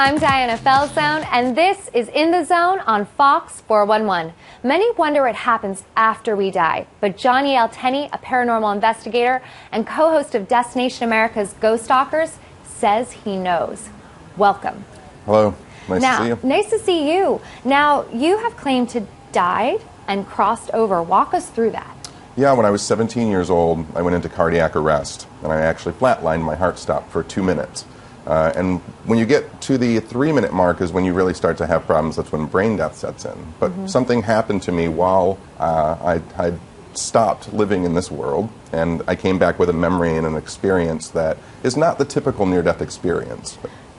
I'm Diana Felzone, and this is In the Zone on Fox 411. Many wonder what happens after we die, but Johnny L. Tenney, a paranormal investigator and co-host of Destination America's Ghost Stalkers, says he knows. Welcome. Hello. Nice to see you. Nice to see you. Now, you have claimed to died and crossed over. Walk us through that. Yeah, when I was 17 years old, I went into cardiac arrest, and I actually flatlined. My heart stopped for 2 minutes. And when you get to the 3-minute mark is when you really start to have problems. That's when brain death sets in. But something happened to me while I stopped living in this world, and I came back with a memory and an experience that is not the typical near-death experience.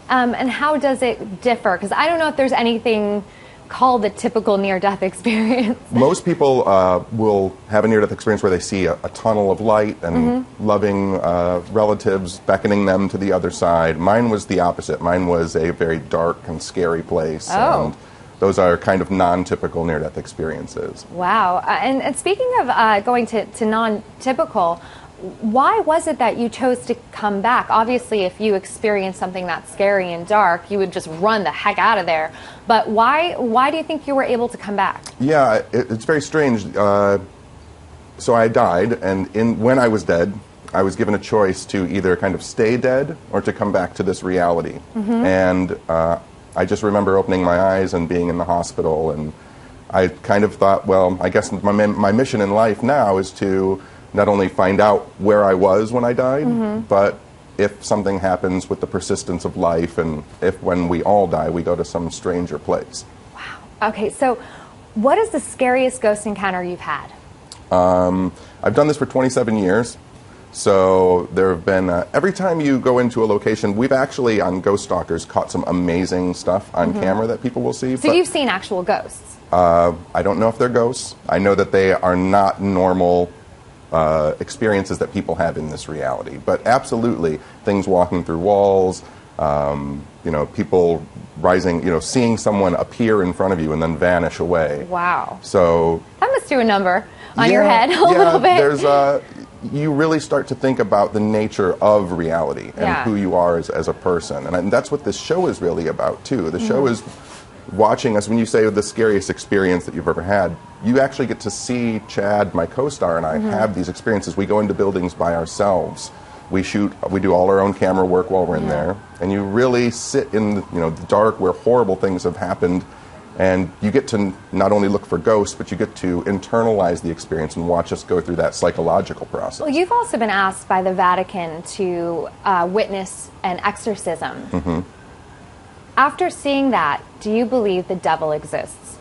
And how does it differ? Because I don't know if there's anything called the typical near-death experience. Most people will have a near-death experience where they see a tunnel of light and loving relatives beckoning them to the other side. Mine was the opposite. Mine was a very dark and scary place. Oh. And those are kind of non-typical near-death experiences. Wow. And speaking of going to non-typical, why was it that you chose to come back? Obviously, if you experienced something that's scary and dark, you would just run the heck out of there. But why do you think you were able to come back? Yeah, it's very strange. So I died, and when I was dead, I was given a choice to either kind of stay dead or to come back to this reality. And I just remember opening my eyes and being in the hospital, and I kind of thought, well, I guess my mission in life now is to not only find out where I was when I died, but if something happens with the persistence of life, and if when we all die, we go to some stranger place. Wow. Okay, so what is the scariest ghost encounter you've had? I've done this for 27 years. So there have been, every time you go into a location, we've actually, on Ghost Stalkers, caught some amazing stuff on camera that people will see. So you've seen actual ghosts? I don't know if they're ghosts. I know that they are not normal experiences that people have in this reality. But absolutely, things walking through walls, people rising, seeing someone appear in front of you and then vanish away. Wow. So that must do a number on your head a little bit. You really start to think about the nature of reality and who you are as a person. And that's what this show is really about, too. The show is watching us. When you say the scariest experience that you've ever had, you actually get to see Chad, my co-star, and I have these experiences. We go into buildings by ourselves. We do all our own camera work while we're in there. And you really sit in the dark where horrible things have happened. And you get to not only look for ghosts, but you get to internalize the experience and watch us go through that psychological process. Well, you've also been asked by the Vatican to witness an exorcism. After seeing that, do you believe the devil exists?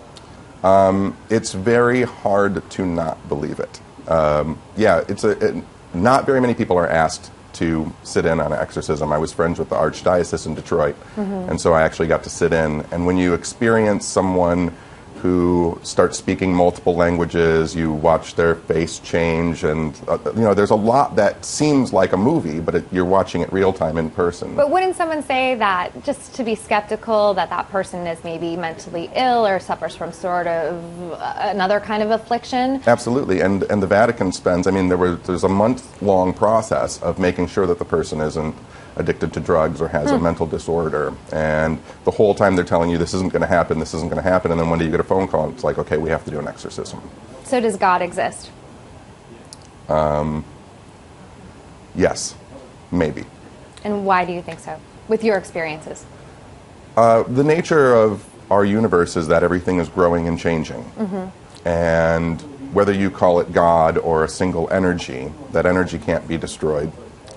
It's very hard to not believe it. Not very many people are asked to sit in on an exorcism. I was friends with the Archdiocese in Detroit, and so I actually got to sit in. And when you experience someone who starts speaking multiple languages, you watch their face change, and there's a lot that seems like a movie, but you're watching it real time in person. But wouldn't someone say that, just to be skeptical, that person is maybe mentally ill or suffers from sort of another kind of affliction? Absolutely, and the Vatican spends, there's a month-long process of making sure that the person isn't addicted to drugs or has a mental disorder, and the whole time they're telling you this isn't going to happen, and then one day you get a phone call and it's like, okay, we have to do an exorcism. So does God exist? Yes, maybe. And why do you think so, with your experiences? The nature of our universe is that everything is growing and changing, and whether you call it God or a single energy, that energy can't be destroyed.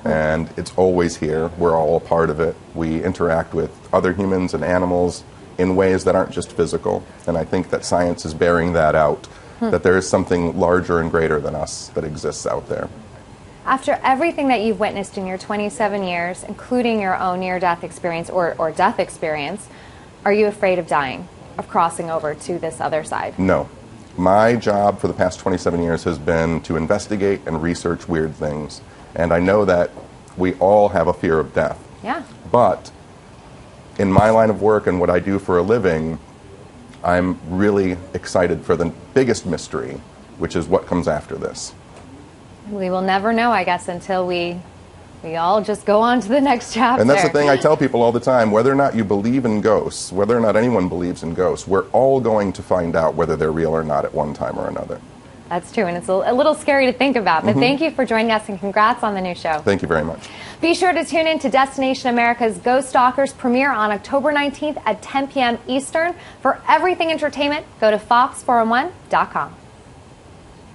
And it's always here. We're all a part of it. We interact with other humans and animals in ways that aren't just physical. And I think that science is bearing that out, that there is something larger and greater than us that exists out there. After everything that you've witnessed in your 27 years, including your own near-death experience or death experience, are you afraid of dying, of crossing over to this other side? No. My job for the past 27 years has been to investigate and research weird things. And I know that we all have a fear of death. Yeah. But in my line of work and what I do for a living, I'm really excited for the biggest mystery, which is what comes after this. We will never know, I guess, until we we all just go on to the next chapter. And that's the thing I tell people all the time, whether or not you believe in ghosts, whether or not anyone believes in ghosts, we're all going to find out whether they're real or not at one time or another. That's true, and it's a little scary to think about, but thank you for joining us, and congrats on the new show. Thank you very much. Be sure to tune in to Destination America's Ghost Stalkers premiere on October 19th at 10 p.m. Eastern. For everything entertainment, go to fox411.com.